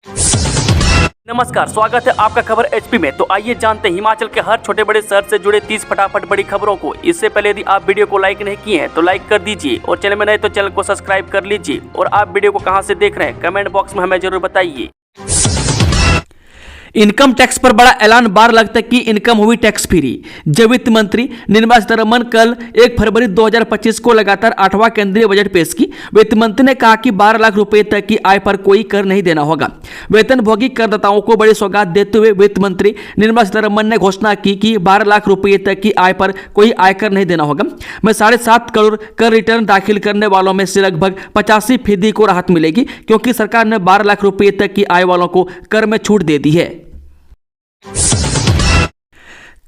नमस्कार, स्वागत है आपका खबर एचपी में। तो आइए जानते हैं हिमाचल के हर छोटे बड़े शहर से जुड़े 30 फटाफट बड़ी खबरों को। इससे पहले यदि आप वीडियो को लाइक नहीं किए हैं तो लाइक कर दीजिए और चैनल में नए तो चैनल को सब्सक्राइब कर लीजिए। और आप वीडियो को कहां से देख रहे हैं कमेंट बॉक्स में हमें जरूर बताइए। इनकम टैक्स पर बड़ा ऐलान, 12 लाख तक की इनकम हुई टैक्स फ्री। जब वित्त मंत्री निर्मला सीतारमण कल 1 फरवरी 2025 को लगातार 8वां केंद्रीय बजट पेश की। वित्त मंत्री ने कहा कि 12 लाख रुपए तक की आय पर कोई कर नहीं देना होगा। वेतनभोगी करदाताओं को बड़ी सौगात देते हुए वित्त मंत्री निर्मला सीतारमण ने घोषणा की कि 12 लाख रुपए तक की आय पर कोई आयकर नहीं देना होगा। में 7.5 करोड़ कर रिटर्न दाखिल करने वालों में से लगभग 85% को राहत मिलेगी, क्योंकि सरकार ने 12 लाख रुपए तक की आय वालों को कर में छूट दे दी है।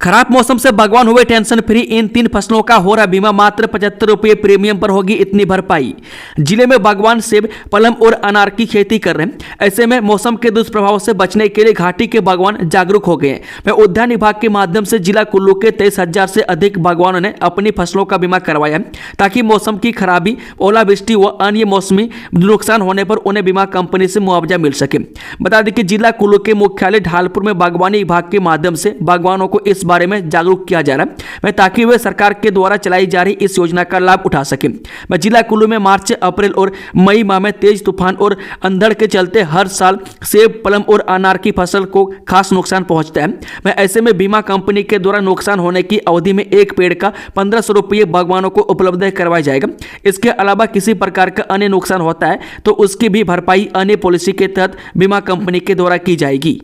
खराब मौसम से भगवान हुए टेंशन फ्री, इन 3 फसलों का हो रहा बीमा, मात्र 75 रुपये प्रीमियम पर होगी इतनी भरपाई। जिले में बागवान सेब, पलम और अनार की खेती कर रहे हैं। ऐसे में मौसम के दुष्प्रभाव से बचने के लिए घाटी के बागवान जागरूक हो गए हैं। वह उद्यान विभाग के माध्यम से जिला कुल्लू के 23,000 से अधिक बागवानों ने अपनी फसलों का बीमा करवाया है, ताकि मौसम की खराबी, ओलावृष्टि व अन्य मौसमी नुकसान होने पर उन्हें बीमा कंपनी से मुआवजा मिल सके। बता दें कि जिला कुल्लू के मुख्यालय ढालपुर में बागवानी विभाग के माध्यम से बागवानों को इस बारे में जागरूक किया जा रहा है, ताकि वे सरकार के द्वारा चलाई जा रही इस योजना का लाभ उठा सके। जिला कुल्लू में मार्च, अप्रैल और मई माह में तेज तूफान और अंधड़ के चलते हर साल सेब, पलम और अनार की फसल को खास नुकसान पहुंचता है। ऐसे में बीमा कंपनी के द्वारा नुकसान होने की अवधि में एक पेड़ का 1500 रुपये बागवानों को उपलब्ध करवाया जाएगा। इसके अलावा किसी प्रकार का अन्य नुकसान होता है तो उसकी भी भरपाई अन्य पॉलिसी के तहत बीमा कंपनी के द्वारा की जाएगी।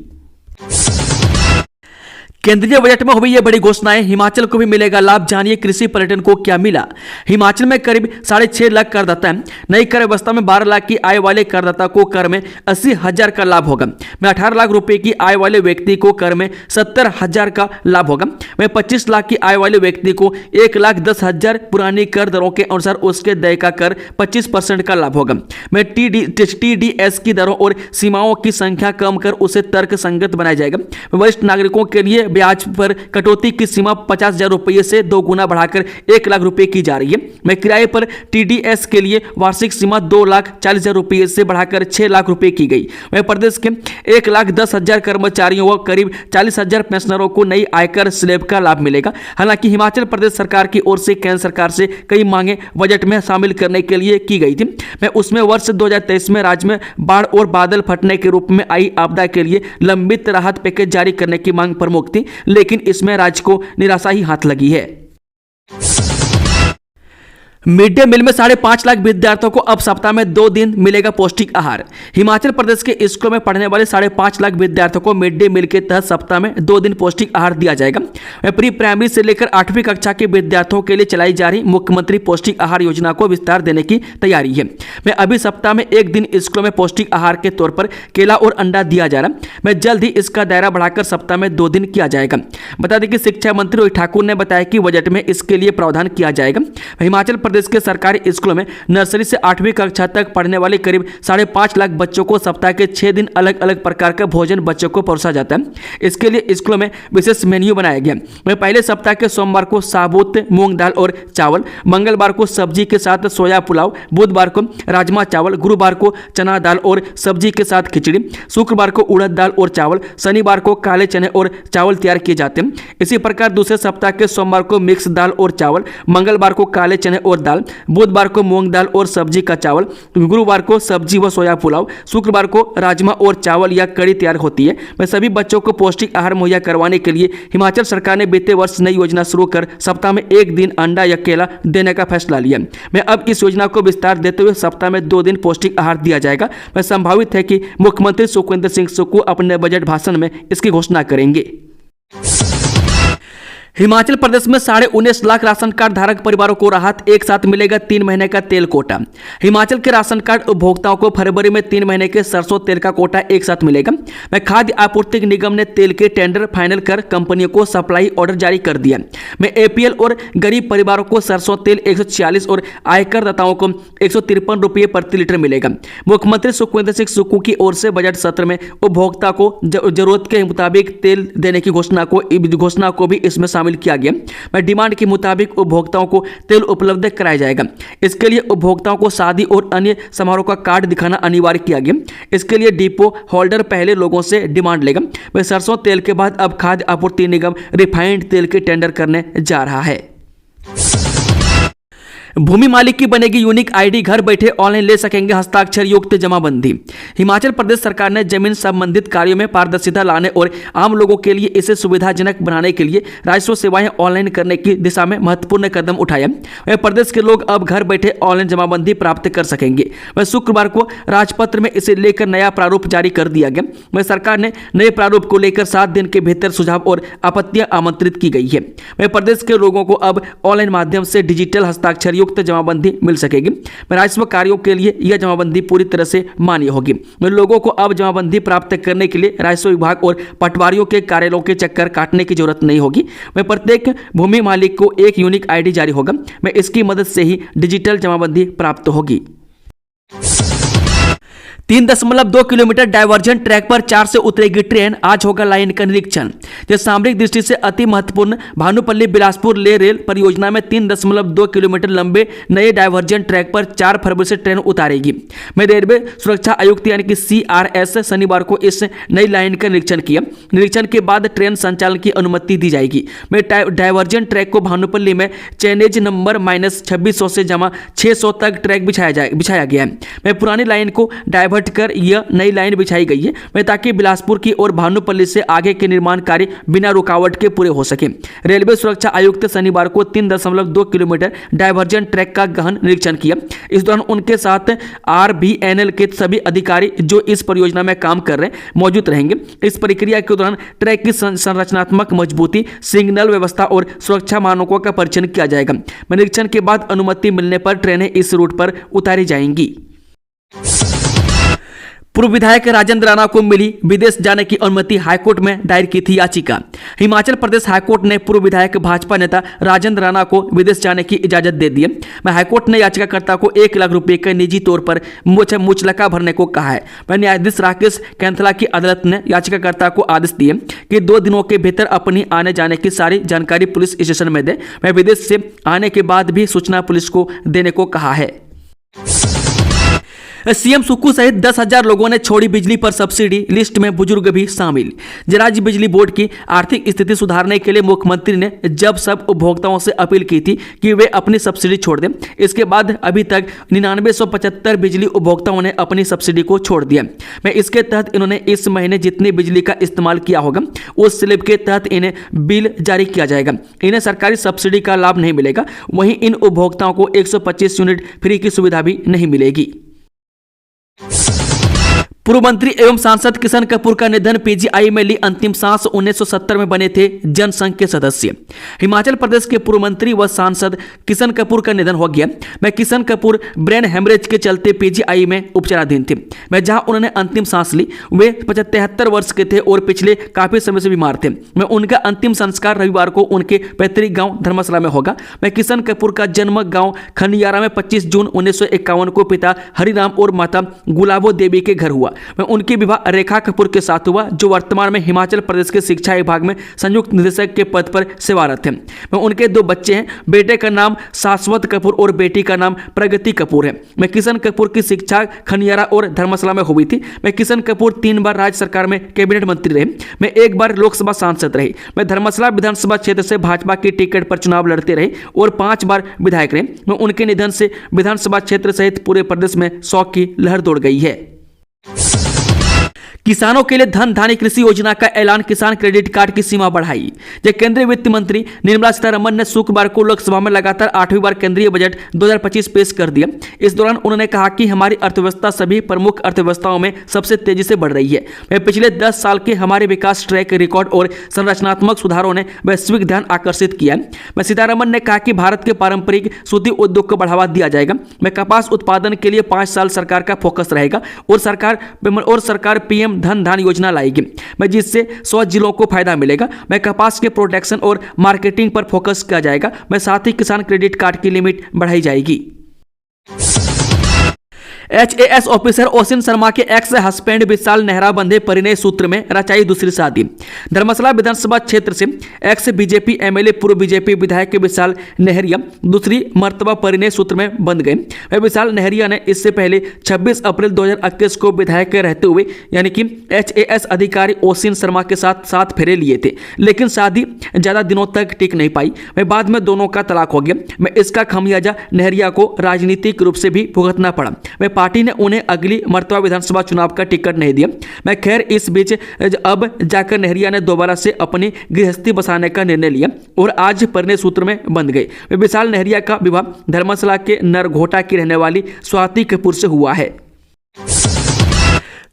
केंद्रीय बजट में हुई ये बड़ी घोषणाएं, हिमाचल को भी मिलेगा लाभ, जानिए कृषि पर्यटन को क्या मिला। हिमाचल में करीब 6.5 लाख करदाता हैं। नई कर व्यवस्था में 12 लाख की आय वाले करदाता को कर में 80,000 का लाभ होगा। 18 लाख रुपए की आय वाले व्यक्ति को कर में 70,000 का लाभ होगा। 25 लाख की आय वाले व्यक्ति को 1,10,000 पुरानी कर दरों के अनुसार उसके देय का कर 25% का लाभ होगा। TDS की दरों और सीमाओं की संख्या कम कर उसे तर्क संगत बनाया जाएगा। वरिष्ठ नागरिकों के लिए ब्याज पर कटौती की सीमा 50,000 रुपये से 2 गुना बढ़ाकर 1 लाख रुपए की जा रही है। किराए पर TDS के लिए वार्षिक सीमा 2,40,000 रुपये से बढ़ाकर 6 लाख रुपए की गई। वह प्रदेश के 1,10,000 कर्मचारियों व करीब 40,000 पेंशनरों को नई आयकर स्लैब का लाभ मिलेगा। हालांकि हिमाचल प्रदेश सरकार की ओर से केंद्र सरकार से कई मांगे बजट में शामिल करने के लिए की गई थी। उसमें वर्ष 2023 में राज्य में बाढ़ और बादल फटने के रूप में आई आपदा के लिए लंबित राहत पैकेज जारी करने की मांग प्रमुख थी, लेकिन इसमें राज्य को निराशा ही हाथ लगी है। मिड डे मील में 5.5 लाख विद्यार्थियों को अब सप्ताह में 2 दिन मिलेगा पौष्टिक आहार। हिमाचल प्रदेश के स्कूलों में पढ़ने वाले 5.5 लाख विद्यार्थियों को मिड डे मील के तहत सप्ताह में 2 दिन पौष्टिक आहार दिया जाएगा। प्री प्राइमरी से लेकर 8वीं कक्षा के विद्यार्थियों के लिए चलाई जा रही मुख्यमंत्री पौष्टिक आहार योजना को विस्तार देने की तैयारी है। अभी सप्ताह में 1 दिन स्कूलों में पौष्टिक आहार के तौर पर केला और अंडा दिया जा रहा है। जल्द ही इसका दायरा बढ़ाकर सप्ताह में 2 दिन किया जाएगा। बता दें कि शिक्षा मंत्री रोहित ठाकुर ने बताया कि बजट में इसके लिए प्रावधान किया जाएगा। हिमाचल प्रदेश के सरकारी स्कूलों में नर्सरी से 8वीं कक्षा तक पढ़ने वाले करीब 5.5 लाख बच्चों को सप्ताह के 6 दिन अलग अलग प्रकार का भोजन बच्चों को परोसा जाता है। इसके लिए स्कूलों में विशेष मेन्यू बनाया गया। पहले सप्ताह के सोमवार को साबुत मूंग दाल और चावल, मंगलवार को सब्जी के साथ सोया पुलाव, बुधवार को राजमा चावल, गुरुवार को चना दाल और सब्जी के साथ खिचड़ी, शुक्रवार को उड़द दाल और चावल, शनिवार को काले चने और चावल तैयार किए जाते हैं। इसी प्रकार दूसरे सप्ताह के सोमवार को मिक्स दाल और चावल, मंगलवार को काले चने और दाल, बुधवार को मूंग दाल और सब्जी का चावल, गुरुवार को सब्जी व सोया पुलाव, शुक्रवार को राजमा और चावल या कड़ी तैयार होती है। सभी बच्चों को पौष्टिक आहार मुहैया करवाने के लिए हिमाचल सरकार ने बीते वर्ष नई योजना शुरू कर सप्ताह में 1 दिन अंडा या केला देने का फैसला लिया। अब इस योजना को विस्तार देते हुए सप्ताह में 2 दिन पौष्टिक आहार दिया जाएगा। संभावित है कि मुख्यमंत्री सुखविंदर सिंह सुक्खू अपने बजट भाषण में इसकी घोषणा करेंगे। हिमाचल प्रदेश में 19.5 लाख राशन कार्ड धारक परिवारों को राहत, एक साथ मिलेगा 3 महीने का तेल कोटा। हिमाचल के राशन कार्ड उपभोक्ताओं को फरवरी में 3 महीने के सरसों तेल का कोटा एक साथ मिलेगा। खाद्य आपूर्ति निगम ने तेल के टेंडर फाइनल कर कंपनियों को सप्लाई ऑर्डर जारी कर दिया। APL और गरीब परिवारों को सरसों तेल 146 और आयकर दाताओं को 153 रुपये प्रति लीटर मिलेगा। मुख्यमंत्री सुखविंदर सिंह सुक्खू की ओर से बजट सत्र में उपभोक्ता को जरूरत के मुताबिक तेल देने की घोषणा को भी इसमें शामिल किया गया। मैं डिमांड के मुताबिक उपभोक्ताओं को तेल उपलब्ध कराया जाएगा। इसके लिए उपभोक्ताओं को शादी और अन्य समारोह का कार्ड दिखाना अनिवार्य किया गया। इसके लिए डिपो होल्डर पहले लोगों से डिमांड लेगा। वह सरसों तेल के बाद अब खाद्य आपूर्ति निगम रिफाइंड तेल के टेंडर करने जा रहा है। भूमि मालिक की बनेगी यूनिक आईडी, घर बैठे ऑनलाइन ले सकेंगे हस्ताक्षर युक्त जमाबंदी। हिमाचल प्रदेश सरकार ने जमीन संबंधित कार्यों में पारदर्शिता लाने और आम लोगों के लिए इसे सुविधाजनक बनाने के लिए राजस्व सेवाएं ऑनलाइन करने की दिशा में महत्वपूर्ण कदम उठाया। वह प्रदेश के लोग अब घर बैठे ऑनलाइन जमाबंदी प्राप्त कर सकेंगे। वह शुक्रवार को राजपत्र में इसे लेकर नया प्रारूप जारी कर दिया गया। वह सरकार ने नए प्रारूप को लेकर 7 दिन के भीतर सुझाव और आपत्तियां आमंत्रित की गई है। वह प्रदेश के लोगों को अब ऑनलाइन माध्यम से डिजिटल हस्ताक्षर युक्त जमाबंदी मिल सकेगी। राजस्व कार्यों के लिए यह जमाबंदी पूरी तरह से मान्य होगी। लोगों को अब जमाबंदी प्राप्त करने के लिए राजस्व विभाग और पटवारियों के कार्यालयों के चक्कर काटने की जरूरत नहीं होगी। वह प्रत्येक भूमि मालिक को एक यूनिक आईडी जारी होगा। मैं इसकी मदद से ही डिजिटल जमाबंदी प्राप्त होगी। 3.2 किलोमीटर डायवर्जन ट्रैक पर 4 से उतरेगी ट्रेन, आज होगा लाइन का निरीक्षण। यह सामरिक दृष्टि से अति महत्वपूर्ण भानुपल्ली बिलासपुर ले रेल परियोजना में 3.2 किलोमीटर लंबे नए डायवर्जन ट्रैक पर 4 फरवरी से ट्रेन उतारेगी। मैं रेलवे सुरक्षा आयुक्त यानी कि CRS शनिवार को इस नई लाइन का निरीक्षण किया। निरीक्षण के बाद ट्रेन संचालन की अनुमति दी जाएगी। मैं डायवर्जन ट्रैक को भानुपल्ली में चैनेज नंबर -2600 से जमा 600 तक ट्रैक बिछाया गया है। मैं पुरानी लाइन को डाइवर्ट कर यह नई लाइन बिछाई गई है ताकि बिलासपुर की और भानुपल्ली से आगे के निर्माण कार्य बिना रुकावट के पूरे हो सके। रेलवे सुरक्षा आयुक्त शनिवार को 3.2 किलोमीटर डायवर्जन ट्रैक का गहन निरीक्षण किया। इस दौरान उनके साथ RVNL के सभी अधिकारी जो इस परियोजना में काम कर रहे हैं मौजूद रहेंगे। इस प्रक्रिया के दौरान ट्रैक की संरचनात्मक मजबूती, सिग्नल व्यवस्था और सुरक्षा मानकों का परीक्षण किया जाएगा। निरीक्षण के बाद अनुमति मिलने पर ट्रेनें इस रूट पर उतारी जाएंगी। पूर्व विधायक राजेंद्र राणा को मिली विदेश जाने की अनुमति, हाईकोर्ट में दायर की थी याचिका। हिमाचल प्रदेश हाईकोर्ट ने पूर्व विधायक भाजपा नेता राजेंद्र राणा को विदेश जाने की इजाजत दे दी है। हाईकोर्ट ने याचिकाकर्ता को 1 लाख रुपए का निजी तौर पर मुचलका भरने को कहा है। न्यायाधीश राकेश कैंथला की अदालत ने याचिकाकर्ता को आदेश दिए कि 2 दिनों के भीतर अपनी आने जाने की सारी जानकारी पुलिस स्टेशन में दे। विदेश से आने के बाद भी सूचना पुलिस को देने को कहा है। सीएम सुक्खू सहित 10,000 लोगों ने छोड़ी बिजली पर सब्सिडी, लिस्ट में बुजुर्ग भी शामिल। राज्य बिजली बोर्ड की आर्थिक स्थिति सुधारने के लिए मुख्यमंत्री ने जब सब उपभोक्ताओं से अपील की थी कि वे अपनी सब्सिडी छोड़ दें। इसके बाद अभी तक 9975 बिजली उपभोक्ताओं ने अपनी सब्सिडी को छोड़ दिया। मैं इसके तहत इन्होंने इस महीने जितनी बिजली का इस्तेमाल किया होगा उस स्लिप के तहत इन्हें बिल जारी किया जाएगा। इन्हें सरकारी सब्सिडी का लाभ नहीं मिलेगा। वहीं इन उपभोक्ताओं को 125 यूनिट फ्री की सुविधा भी नहीं मिलेगी। पूर्व मंत्री एवं सांसद किशन कपूर का निधन, PGI में ली अंतिम सांस। 1970 में बने थे जनसंघ के सदस्य। हिमाचल प्रदेश के पूर्व मंत्री व सांसद किशन कपूर का निधन हो गया। किशन कपूर ब्रेन हेमरेज के चलते PGI में उपचाराधीन थे। जहां उन्होंने अंतिम सांस ली। वे 73 वर्ष के थे और पिछले काफी समय से बीमार थे। उनका अंतिम संस्कार रविवार को उनके पैतृक गांव धर्मशाला में होगा। किशन कपूर का जन्म गांव खनियारा में 25 जून 1951 को पिता हरिराम और माता गुलाबो देवी के घर हुआ। उनकी विवाह रेखा कपूर के साथ हुआ, जो वर्तमान में हिमाचल प्रदेश के शिक्षा विभाग में संयुक्त निदेशक के पद पर सेवारत हैं। उनके 2 बच्चे हैं। बेटे का नाम शाश्वत कपूर और बेटी का नाम प्रगति कपूर है। किशन कपूर की शिक्षा खनियारा और धर्मशाला में हुई थी। किशन कपूर 3 बार राज्य सरकार में कैबिनेट मंत्री रहे। 1 बार लोकसभा सांसद रहे। धर्मशाला विधानसभा क्षेत्र से भाजपा की टिकट पर चुनाव लड़ते रहे और 5 बार विधायक रहे। उनके निधन से विधानसभा क्षेत्र सहित पूरे प्रदेश में शोक की लहर दौड़ गई है। किसानों के लिए धन धान्य कृषि योजना का ऐलान, किसान क्रेडिट कार्ड की सीमा बढ़ाई। केंद्रीय वित्त मंत्री निर्मला सीतारमण ने शुक्रवार को लोकसभा में लगातार 8वीं बार केंद्रीय बजट 2025 पेश कर दिया। इस दौरान उन्होंने कहा कि हमारी अर्थव्यवस्था सभी प्रमुख अर्थव्यवस्थाओं में सबसे तेजी से बढ़ रही है। पिछले 10 साल के हमारे विकास ट्रैक रिकॉर्ड और संरचनात्मक सुधारों ने वैश्विक ध्यान आकर्षित किया है। सीतारमण ने कहा कि भारत के पारंपरिक सूती उद्योग को बढ़ावा दिया जाएगा। कपास उत्पादन के लिए 5 साल सरकार का फोकस रहेगा और सरकार PM धन धान योजना लाएगी, जिससे 100 जिलों को फायदा मिलेगा। कपास के प्रोटेक्शन और मार्केटिंग पर फोकस किया जाएगा। साथ ही किसान क्रेडिट कार्ड की लिमिट बढ़ाई जाएगी। HAS ऑफिसर ओसिन शर्मा के एक्स हस्बैंड विशाल नेहरा बंधे परिणय सूत्र में रचाई दूसरी शादी। धर्मशाला विधानसभा क्षेत्र से एक्स बीजेपी एमएलए पूर्व बीजेपी विधायक विशाल नेहरिया दूसरी मर्तबा परिणय सूत्र में बंध गए। वह विशाल नेहरिया ने इससे पहले 26 अप्रैल 2021 को विधायक रहते हुए यानी कि HAS अधिकारी ओसिन शर्मा के साथ 7 फेरे लिए थे, लेकिन शादी ज्यादा दिनों तक टिक नहीं पाई। वह बाद में दोनों का तलाक हो गया। मैं इसका खामियाजा नेहरिया को राजनीतिक रूप से भी भुगतना पड़ा। वह पार्टी ने उन्हें अगली मर्तबा विधानसभा चुनाव का टिकट नहीं दिया। मैं खैर इस बीच अब जाकर नेहरिया ने दोबारा से अपनी गृहस्थी बसाने का निर्णय लिया और आज परिणय सूत्र में बंध गए। विशाल नेहरिया का विवाह धर्मशाला के नरघोटा की रहने वाली स्वाति कपूर से हुआ है।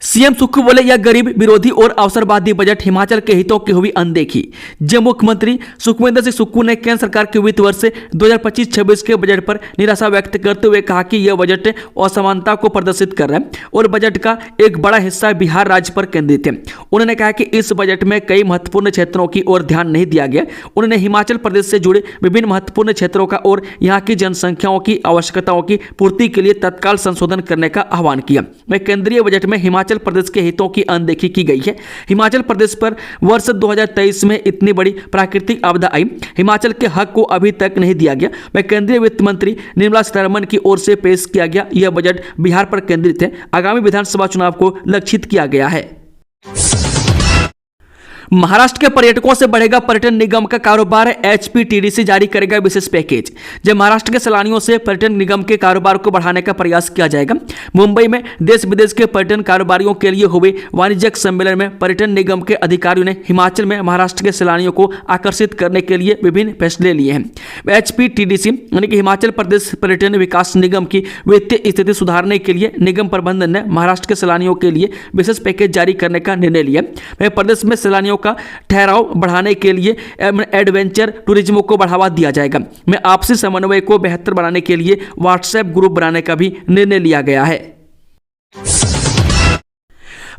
सीएम सुक्खू बोले यह गरीब विरोधी और अवसरवादी बजट हिमाचल के हितों की हुई अनदेखी। जब मुख्यमंत्री सुखविंदर सिंह सुक्खू ने केंद्र सरकार के वित्त वर्ष 2025-26 के बजट पर निराशा व्यक्त करते हुए कहा कि यह बजट असमानता को प्रदर्शित कर रहा है और बजट का एक बड़ा हिस्सा बिहार राज्य पर केंद्रित है। उन्होंने कहा कि इस बजट में कई महत्वपूर्ण क्षेत्रों की ओर ध्यान नहीं दिया गया। उन्होंने हिमाचल प्रदेश से जुड़े विभिन्न महत्वपूर्ण क्षेत्रों का और यहाँ की जनसंख्याओं की आवश्यकताओं की पूर्ति के लिए तत्काल संशोधन करने का आह्वान किया। वह केंद्रीय बजट में हिमाचल प्रदेश के हितों की अनदेखी की गई है। हिमाचल प्रदेश पर वर्ष 2023 में इतनी बड़ी प्राकृतिक आपदा आई, हिमाचल के हक को अभी तक नहीं दिया गया। वह केंद्रीय वित्त मंत्री निर्मला सीतारमण की ओर से पेश किया गया यह बजट बिहार पर केंद्रित है। आगामी विधानसभा चुनाव को लक्षित किया गया है। महाराष्ट्र के पर्यटकों से बढ़ेगा पर्यटन निगम का कारोबार। HPTDC जारी करेगा विशेष पैकेज। जब महाराष्ट्र के सैलानियों से पर्यटन निगम के कारोबार को बढ़ाने का प्रयास किया जाएगा। मुंबई में देश विदेश के पर्यटन कारोबारियों के लिए हुए वाणिज्यिक सम्मेलन में पर्यटन निगम के अधिकारियों ने हिमाचल में महाराष्ट्र के सैलानियों को आकर्षित करने के लिए विभिन्न फैसले लिए हैं। HPTDC यानी कि हिमाचल प्रदेश पर्यटन विकास निगम की वित्तीय स्थिति सुधारने के लिए निगम प्रबंधन ने महाराष्ट्र के सैलानियों के लिए विशेष पैकेज जारी करने का निर्णय लिया। वह प्रदेश में सैलानियों का ठहराव बढ़ाने के लिए एडवेंचर टूरिज्म को बढ़ावा दिया जाएगा। में आपसी समन्वय को बेहतर बनाने के लिए व्हाट्सएप ग्रुप बनाने का भी निर्णय लिया गया है।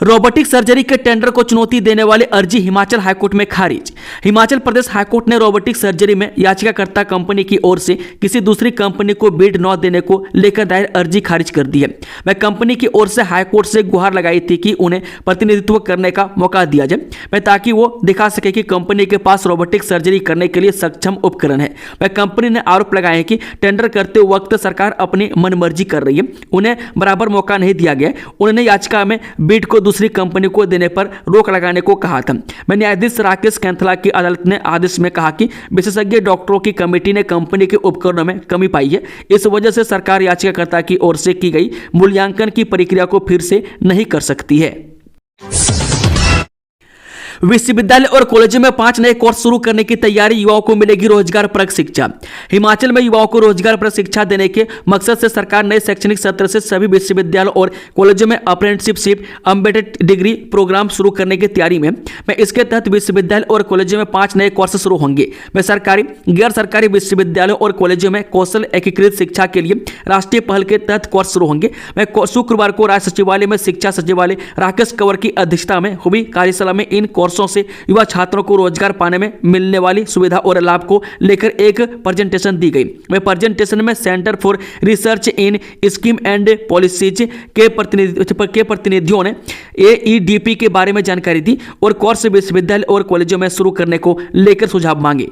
रोबोटिक सर्जरी के टेंडर को चुनौती देने वाली अर्जी हिमाचल हाईकोर्ट में खारिज। हिमाचल प्रदेश हाईकोर्ट ने रोबोटिक सर्जरी में याचिकाकर्ता कंपनी की ओर से किसी दूसरी कंपनी को बिड न देने को लेकर दायर अर्जी खारिज कर दी है। वह कंपनी की ओर से हाईकोर्ट से गुहार लगाई थी कि उन्हें प्रतिनिधित्व करने का मौका दिया जाए ताकि वो दिखा सके कि कंपनी के पास रोबोटिक सर्जरी करने के लिए सक्षम उपकरण है। वह कंपनी ने आरोप लगाया है कि टेंडर करते वक्त सरकार अपनी मनमर्जी कर रही है, उन्हें बराबर मौका नहीं दिया गया। उन्होंने याचिका में बिड को दूसरी कंपनी को देने पर रोक लगाने को कहा था। मैं न्यायाधीश राकेश कैंथला की अदालत ने आदेश में कहा कि विशेषज्ञ डॉक्टरों की कमेटी ने कंपनी के उपकरणों में कमी पाई है। इस वजह से सरकार याचिकाकर्ता की ओर से की गई मूल्यांकन की प्रक्रिया को फिर से नहीं कर सकती है। विश्वविद्यालय और कॉलेजों में 5 नए कोर्स शुरू करने की तैयारी, युवाओं को मिलेगी रोजगार परक शिक्षा। हिमाचल में युवाओं को रोजगार परक शिक्षा देने के मकसद से सरकार नए शैक्षणिक सत्र से सभी विश्वविद्यालयों और कॉलेजों में अप्रेंटिसशिप एम्बेडेड डिग्री प्रोग्राम शुरू करने की तैयारी में। इसके तहत विश्वविद्यालय और कॉलेजों में 5 नए कोर्स शुरू होंगे। मैं सरकारी गैर सरकारी विश्वविद्यालयों और कॉलेजों में कौशल एकीकृत शिक्षा के लिए राष्ट्रीय पहल के तहत कोर्स शुरू होंगे। शुक्रवार को राज्य सचिवालय में शिक्षा सचिवालय राकेश कंवर की अध्यक्षता में हुई कार्यशाला में इन कोर्सों से युवा छात्रों को रोजगार पाने में मिलने वाली सुविधा और लाभ को लेकर एक प्रेजेंटेशन दी गई। वह प्रेजेंटेशन में centre for research in scheme and policies के प्रतिनिधियों ने AEDP के बारे में जानकारी दी और कोर्स विश्वविद्यालय और कॉलेजों में शुरू करने को लेकर सुझाव मांगे।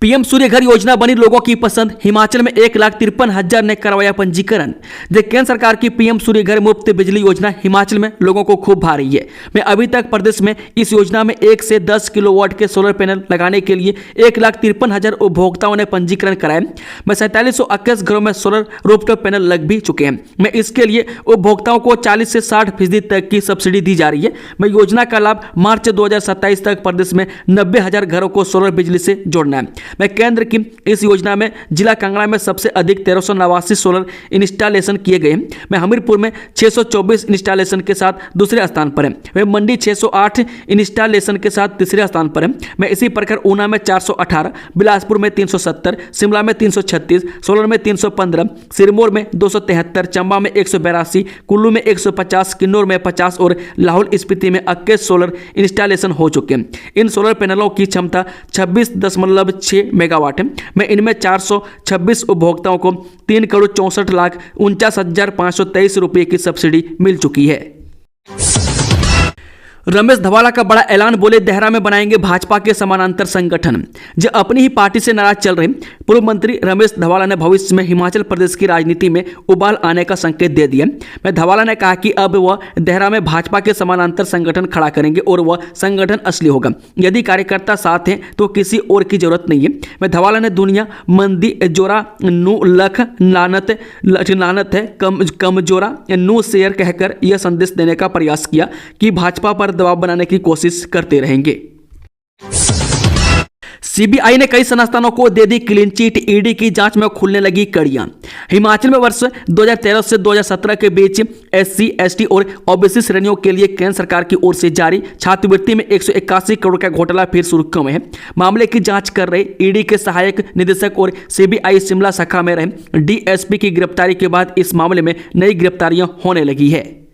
पीएम सूर्य घर योजना बनी लोगों की पसंद। हिमाचल में 1,53,000 ने करवाया पंजीकरण। केंद्र सरकार की पीएम सूर्य घर मुफ्त बिजली योजना हिमाचल में लोगों को खूब भा रही है। मैं अभी तक प्रदेश में इस योजना में 1 से 10 किलोवाट के सोलर पैनल लगाने के लिए 1,53,000 उपभोक्ताओं ने पंजीकरण कराया। मैं 4721 घरों में सोलर रूफटॉप पैनल लग भी चुके हैं। मैं इसके लिए उपभोक्ताओं को 40 से 60% तक की सब्सिडी दी जा रही है। मैं योजना का लाभ मार्च 2027 तक प्रदेश में 90,000 घरों को सोलर बिजली से जोड़ना है। मैं केंद्र की इस योजना में जिला कांगड़ा में सबसे अधिक 1389 सोलर इंस्टॉलेशन किए गए हैं। मैं हमीरपुर में 624 इंस्टॉलेशन के साथ दूसरे स्थान पर है। मैं मंडी 608 इंस्टॉलेशन के साथ तीसरे स्थान पर है। मैं इसी प्रकार ऊना में 418, बिलासपुर में 370, शिमला में 336, सोलन में 315, सिरमौर में 273, चंबा में 182, कुल्लू में 150, किन्नौर में 50 और लाहौल स्पीति में 21 सोलर इंस्टॉलेशन हो चुके हैं। इन सोलर पैनलों की क्षमता 26.6 6 मेगावाट है। मैं इनमें 426 उपभोक्ताओं को 3,64,49,523 रुपये की सब्सिडी मिल चुकी है। रमेश धवाला का बड़ा ऐलान, बोले देहरा में बनाएंगे भाजपा के समानांतर संगठन। जो अपनी ही पार्टी से नाराज चल रहे पूर्व मंत्री रमेश धवाला ने भविष्य में हिमाचल प्रदेश की राजनीति में उबाल आने का संकेत दे दिया। मैं धवाला ने कहा कि अब वह देहरा में भाजपा के समानांतर संगठन खड़ा करेंगे और वह संगठन असली होगा। यदि कार्यकर्ता साथ हैं तो किसी और की जरूरत नहीं है। मैं धवाला ने दुनिया मंदी जोरा नू लख लानत है कमजोरा नू शेयर कहकर यह संदेश देने का प्रयास किया कि भाजपा पर दबाव बनाने की कोशिश करते रहेंगे। सीबीआई ने कई संस्थानों को दे दी क्लीन चिट, ईडी की जांच में खुलने लगी कड़ियां। हिमाचल में वर्ष 2013 से 2017 के बीच एससी, एसटी और ओबीसी श्रेणियों के लिए केंद्र सरकार की ओर से जारी छात्रवृत्ति में 181 करोड़ का घोटाला फिर सुर्खियों में है। मामले की जांच कर रहे ईडी के सहायक निदेशक और सीबीआई शिमला शाखा में रहे डीएसपी की गिरफ्तारी के बाद इस मामले में नई गिरफ्तारियां होने लगी है।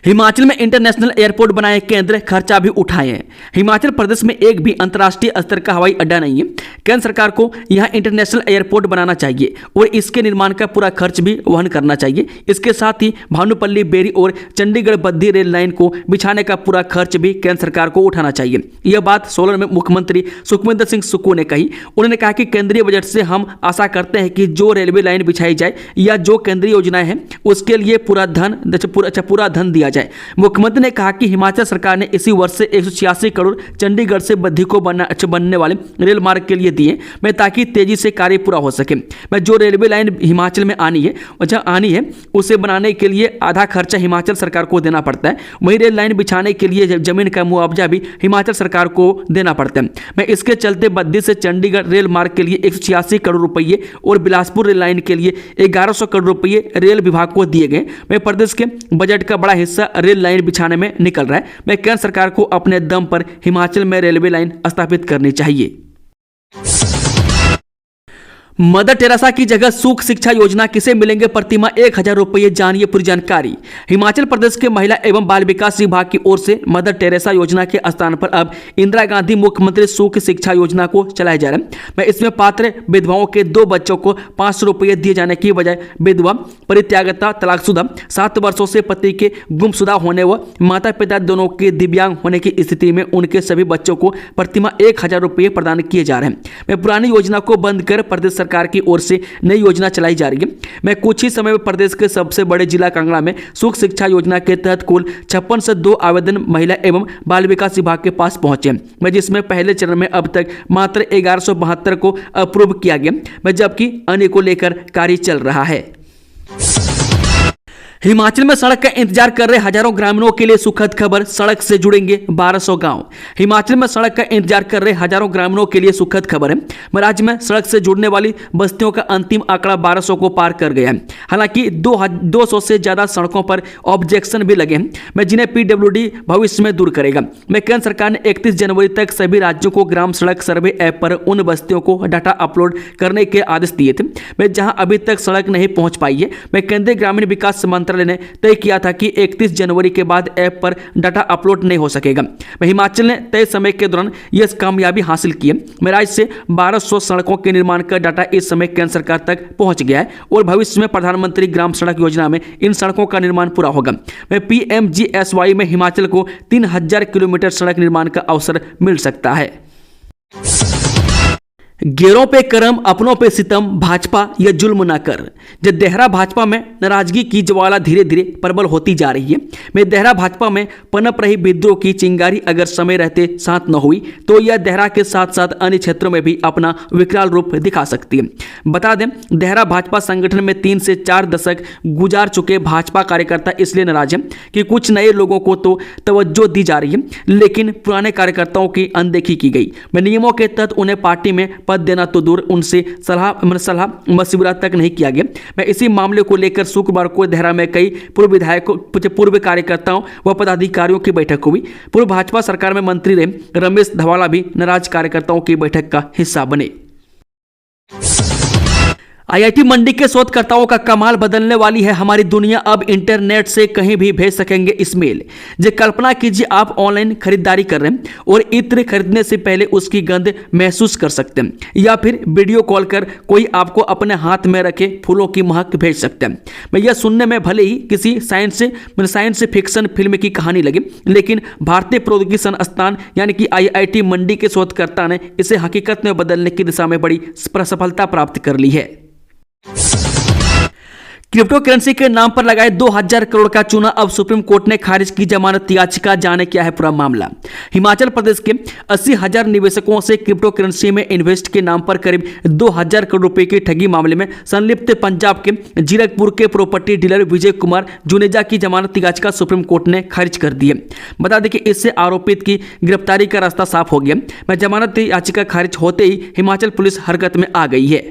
हिमाचल में इंटरनेशनल एयरपोर्ट बनाए केंद्र, खर्चा भी उठाए। हिमाचल प्रदेश में एक भी अंतर्राष्ट्रीय स्तर का हवाई अड्डा नहीं है। केंद्र सरकार को यहां इंटरनेशनल एयरपोर्ट बनाना चाहिए और इसके निर्माण का पूरा खर्च भी वहन करना चाहिए। इसके साथ ही भानुपल्ली, बेरी और चंडीगढ़ बद्दी रेल लाइन को बिछाने का पूरा खर्च भी केंद्र सरकार को उठाना चाहिए। यह बात सोलन में मुख्यमंत्री सुखविंदर सिंह सुक्खू ने कही। उन्होंने कहा कि केंद्रीय बजट से हम आशा करते हैं कि जो रेलवे लाइन बिछाई जाए या जो केंद्रीय योजनाएं हैं उसके लिए पूरा धन दिया जाए। मुख्यमंत्री ने कहा कि हिमाचल सरकार ने इसी वर्ष से 186 करोड़ चंडीगढ़ से बद्दी को बनने वाले रेल मार्ग के लिए दिए मैं ताकि तेजी से कार्य पूरा हो सके। मैं जो रेलवे लाइन हिमाचल में आनी है उसे बनाने के लिए आधा खर्चा हिमाचल सरकार को देना पड़ता है। वहीं रेल लाइन बिछाने के लिए जमीन का मुआवजा भी हिमाचल सरकार को देना पड़ता है। मैं इसके चलते बद्दी से चंडीगढ़ रेल मार्ग के लिए 186 करोड़ रुपये और बिलासपुर रेल लाइन के लिए 1100 करोड़ रुपये रेल विभाग को दिए गए। मैं प्रदेश के बजट का बड़ा हिस्सा रेल लाइन बिछाने में निकल रहा है। मैं केंद्र सरकार को अपने दम पर हिमाचल में रेलवे लाइन स्थापित करनी चाहिए। मदर टेरेसा की जगह सुख शिक्षा योजना किसे मिलेंगे प्रतिमाह 1000 रुपये, जानिए पूरी जानकारी। हिमाचल प्रदेश के महिला एवं बाल विकास विभाग की ओर से मदर टेरेसा योजना के स्थान पर अब इंदिरा गांधी मुख्यमंत्री सुख शिक्षा योजना को चलाया जा रहा है। मैं इसमें पात्र विधवाओं के 2 बच्चों को 500 रुपये दिए जाने की बजाय विधवा, परित्यागता, तलाकशुदा, 7 वर्षों से पति के गुमशुदा होने व माता पिता दोनों के दिव्यांग होने की स्थिति में उनके सभी बच्चों को प्रतिमाह 1000 रुपये प्रदान किए जा रहे हैं। मैं पुरानी योजना को बंद कर प्रदेश सरकार की ओर से नई योजना चलाई जा रही है। मैं कुछ ही समय में प्रदेश के सबसे बड़े जिला कांगड़ा में सुख शिक्षा योजना के तहत कुल 56 से 2 आवेदन महिला एवं बाल विकास विभाग के पास पहुंचे। मैं जिसमें पहले चरण में अब तक मात्र 1172 को अप्रूव किया गया, मैं जबकि अन्य को लेकर कार्य चल रहा है। हिमाचल में सड़क का इंतजार कर रहे हजारों ग्रामीणों के लिए सुखद खबर, सड़क से जुड़ेंगे 1200 गांव। हिमाचल में सड़क का इंतजार कर रहे हजारों ग्रामीणों के लिए सुखद खबर है। राज्य में सड़क से जुड़ने वाली बस्तियों का अंतिम आंकड़ा 1200 को पार कर गया है। हालांकि 200 से ज्यादा सड़कों पर ऑब्जेक्शन भी लगे हैं, मैं जिन्हें पीडब्ल्यूडी भविष्य में दूर करेगा। मैं केंद्र सरकार ने 31 जनवरी तक सभी राज्यों को ग्राम सड़क सर्वे ऐप पर उन बस्तियों को डाटा अपलोड करने के आदेश दिए थे मैं जहां अभी तक सड़क नहीं पहुंच पाई है। मैं केंद्रीय ग्रामीण विकास मंत्रालय ने तय किया था कि 31 जनवरी के बाद ऐप पर डाटा अपलोड नहीं हो सकेगा। हिमाचल ने तय समय के दौरान यह कामयाबी हासिल की है। मैं राज्य से 1200 सड़कों के निर्माण का डाटा इस समय केंद्र सरकार तक पहुंच गया है और भविष्य में प्रधानमंत्री ग्राम सड़क योजना में इन सड़कों का निर्माण पूरा होगा। मैं PMGSY में हिमाचल को 3000 किलोमीटर सड़क निर्माण का अवसर मिल सकता है। गैरों पे करम, अपनों पे सितम, भाजपा ये जुल्म ना कर। जब देहरा भाजपा में नाराजगी की ज्वाला धीरे धीरे प्रबल होती जा रही है। मैं देहरा भाजपा में पनप रही विद्रोह की चिंगारी अगर समय रहते शांत न हुई तो यह देहरा के साथ साथ अन्य क्षेत्रों में भी अपना विकराल रूप दिखा सकती है। बता दें, देहरा भाजपा संगठन में 3 से 4 दशक गुजार चुके भाजपा कार्यकर्ता इसलिए नाराज हैं कि कुछ नए लोगों को तो तवज्जो दी जा रही है लेकिन पुराने कार्यकर्ताओं की अनदेखी की गई। मैं नियमों के तहत उन्हें पार्टी में पद देना तो दूर उनसे सलाह मशविरा तक नहीं किया गया। मैं इसी मामले को लेकर शुक्रवार को देहरा में कई पूर्व कार्यकर्ताओं व पदाधिकारियों की बैठक हुई। पूर्व भाजपा सरकार में मंत्री रहे रमेश धवाला भी नाराज कार्यकर्ताओं की बैठक का हिस्सा बने। आईआईटी मंडी के शोधकर्ताओं का कमाल, बदलने वाली है हमारी दुनिया। अब इंटरनेट से कहीं भी भेज सकेंगे ईमेल। जो कल्पना कीजिए आप ऑनलाइन खरीदारी कर रहे हैं और इत्र खरीदने से पहले उसकी गंध महसूस कर सकते हैं, या फिर वीडियो कॉल कर कोई आपको अपने हाथ में रखे फूलों की महक भेज सकते हैं। मैं यह सुनने में भले ही किसी साइंस फिक्शन फिल्म की कहानी लगे, लेकिन भारतीय प्रौद्योगिकी संस्थान यानी कि आईआईटी मंडी के शोधकर्ता ने इसे हकीकत में बदलने की दिशा में बड़ी सफलता प्राप्त कर ली है। क्रिप्टो करेंसी के नाम पर लगाए 2000 करोड़ का चूना, अब सुप्रीम कोर्ट ने खारिज की जमानत याचिका। जाने क्या है पूरा मामला। हिमाचल प्रदेश के 80,000 निवेशकों से क्रिप्टो करेंसी में इन्वेस्ट के नाम पर करीब 2000 करोड़ रुपए की ठगी मामले में संलिप्त पंजाब के जीरकपुर के प्रॉपर्टी डीलर विजय कुमार जुनेजा की जमानत याचिका सुप्रीम कोर्ट ने खारिज कर दी है। बता दें कि इससे आरोपित की गिरफ्तारी का रास्ता साफ हो गया। जमानत याचिका खारिज होते ही हिमाचल पुलिस हरकत में आ गई है।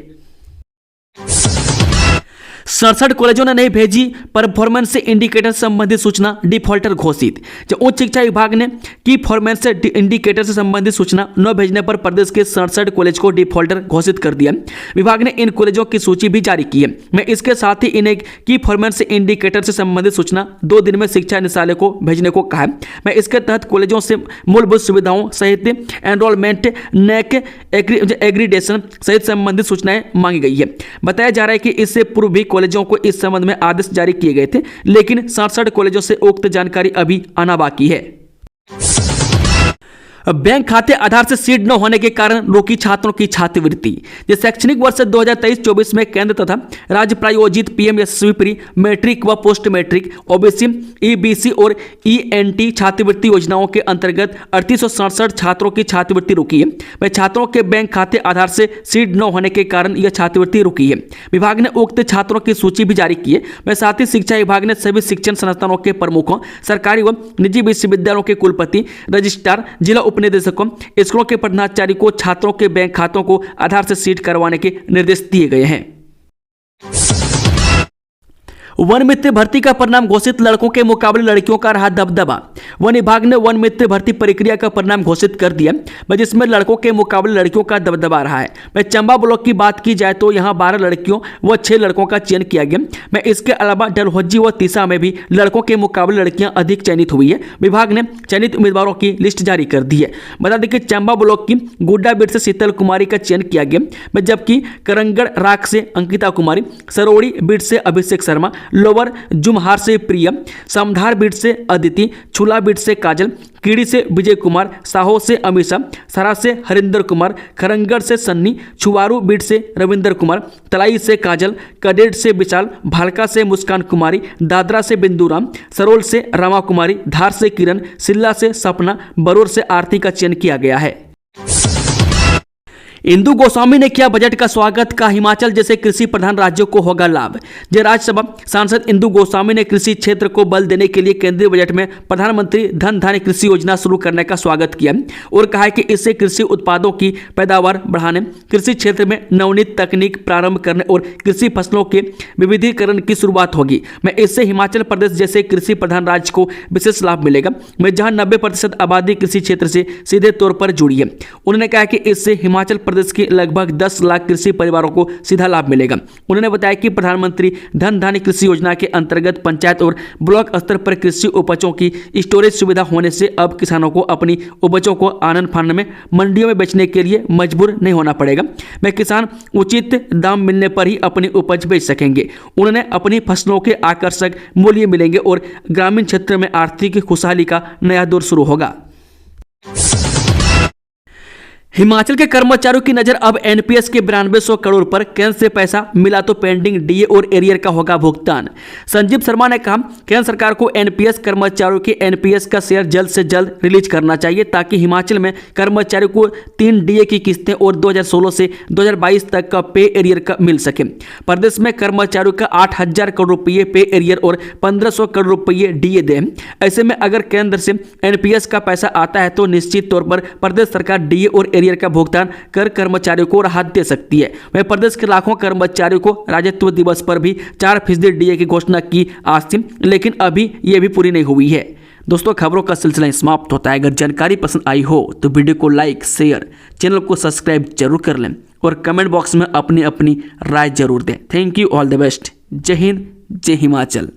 67 कॉलेजों ने नहीं भेजी परफॉर्मेंस इंडिकेटर संबंधित सूचना, डिफॉल्टर घोषित। जो उच्च शिक्षा विभाग ने की परफॉर्मेंस इंडिकेटर से संबंधित सूचना न भेजने पर प्रदेश के 67 कॉलेज को डिफॉल्टर घोषित कर दिया। विभाग ने इन कॉलेजों की सूची भी जारी की है। मैं इसके साथ ही इन्हें की परफॉर्मेंस इंडिकेटर से संबंधित सूचना 2 दिन में शिक्षा निदेशालय को भेजने को कहा है। मैं इसके तहत कॉलेजों से मूलभूत सुविधाओं सहित एनरोलमेंट, नेक, एग्रीडेशन सहित संबंधित सूचनाएं मांगी गई है। बताया जा रहा है कि इससे पूर्व भी कॉलेजों को इस संबंध में आदेश जारी किए गए थे, लेकिन 67 कॉलेजों से उक्त जानकारी अभी आना बाकी है। बैंक खाते आधार से सीड न होने के कारण रोकी छात्रों की छात्रवृत्ति। शैक्षणिक वर्ष 2023-24 में केंद्र तथा राज्य प्रायोजित पीएमएसवाई प्री मैट्रिक व पोस्ट मैट्रिक, ओबीसी, ईबीसी और ईएनटी छात्रवृत्ति योजनाओं के अंतर्गत 3867 छात्रों की छात्रवृत्ति रुकी है। वह छात्रों के बैंक खाते आधार से सीड न होने के कारण यह छात्रवृत्ति रुकी है। विभाग ने उक्त छात्रों की सूची भी जारी की है। वह साथ ही शिक्षा विभाग ने सभी शिक्षण संस्थानों के प्रमुखों, सरकारी व निजी विश्वविद्यालयों के कुलपति, रजिस्ट्रार, जिला उपनिदेशकों, स्कूलों के प्रधानाचार्य को छात्रों के बैंक खातों को आधार से सीड करवाने के निर्देश दिए गए हैं। वन मित्र भर्ती का परिणाम घोषित, लड़कों के मुकाबले लड़कियों का रहा दबदबा। वन विभाग ने वन मित्र भर्ती प्रक्रिया का परिणाम घोषित कर दिया, जिसमें लड़कों के मुकाबले लड़कियों का दबदबा रहा है। मैं चंबा ब्लॉक की बात की जाए तो यहां 12 लड़कियों व 6 लड़कों का चयन किया गया। मैं इसके अलावा डलहौजी व तीसा में भी लड़कों के मुकाबले लड़कियां अधिक चयनित हुई है। विभाग ने चयनित उम्मीदवारों की लिस्ट जारी कर दी है। बता दें कि चंबा ब्लॉक की गुड्डा बीट से शीतल कुमारी का चयन किया गया, जबकि करंगड़ राख से अंकिता कुमारी, सरोड़ी बीट से अभिषेक शर्मा, लोअर जुमहार से प्रियम, समधार बीट से अदिति, छुला बीट से काजल, कीड़ी से विजय कुमार, साहो से अमीषा, सरा से हरिंदर कुमार, खरंगड़ से सन्नी, छुवारू बीट से रविंदर कुमार, तलाई से काजल, कडेट से विशाल, भालका से मुस्कान कुमारी, दादरा से बिंदुराम, सरोल से रमा कुमारी, धार से किरण, सिल्ला से सपना, बरूर से आरती का चयन किया गया है। इंदु गोस्वामी ने किया बजट का स्वागत, का हिमाचल जैसे कृषि प्रधान राज्यों को होगा लाभ। राज्यसभा सांसद इंदु गोस्वामी ने कृषि क्षेत्र को बल देने के लिए केंद्रीय बजट में प्रधानमंत्री धन धान्य कृषि योजना शुरू करने का स्वागत किया और कहा है कि इससे कृषि उत्पादों की पैदावार बढ़ाने, कृषि क्षेत्र में नवनीत तकनीक प्रारंभ करने और कृषि फसलों के विविधीकरण की शुरुआत होगी। मैं इससे हिमाचल प्रदेश जैसे कृषि प्रधान राज्य को विशेष लाभ मिलेगा, मैं जहां 90% आबादी कृषि क्षेत्र से सीधे तौर पर जुड़ी है। उन्होंने कहा कि इससे हिमाचल प्रदेश के लगभग 10 लाख कृषि परिवारों को सीधा लाभ मिलेगा। उन्होंने बताया कि प्रधानमंत्री धन धान्य कृषि योजना के अंतर्गत पंचायत और ब्लॉक स्तर पर कृषि उपजों की स्टोरेज सुविधा होने से अब किसानों को अपनी उपजों को आनन फानन में मंडियों में बेचने के लिए मजबूर नहीं होना पड़ेगा। मैं किसान उचित दाम मिलने पर ही अपनी उपज बेच सकेंगे। उन्होंने अपनी फसलों के आकर्षक मूल्य मिलेंगे और ग्रामीण क्षेत्र में आर्थिक खुशहाली का नया दौर शुरू होगा। हिमाचल के कर्मचारियों की नजर अब एनपीएस के 9200 करोड़ पर। केंद्र से पैसा मिला तो पेंडिंग डीए और एरियर का होगा भुगतान। संजीव शर्मा ने कहा केंद्र सरकार को एनपीएस कर्मचारियों के एनपीएस का शेयर जल्द से जल्द रिलीज करना चाहिए ताकि हिमाचल में कर्मचारियों को 3 डीए की किस्तें और 2016 से 2022 तक का पे एरियर का मिल सके। प्रदेश में कर्मचारियों का 8000 करोड़ रुपये पे एरियर और 1500 करोड़ रुपये डीए दें। ऐसे में अगर केंद्र से एनपीएस का पैसा आता है तो निश्चित तौर पर प्रदेश सरकार डीए और एरियर का भुगतान कर कर्मचारियों को राहत दे सकती है। वहीं प्रदेश के लाखों कर्मचारियों को राज्यत्व दिवस पर भी 4% डीए की घोषणा की आज थी, लेकिन अभी यह भी पूरी नहीं हुई है। दोस्तों खबरों का सिलसिला समाप्त होता है। अगर जानकारी पसंद आई हो तो वीडियो को लाइक, शेयर, चैनल को सब्सक्राइब जरूर कर लें और कमेंट बॉक्स में अपनी अपनी राय जरूर दें। Thank you, all the best. जय हिंद, जय हिमाचल।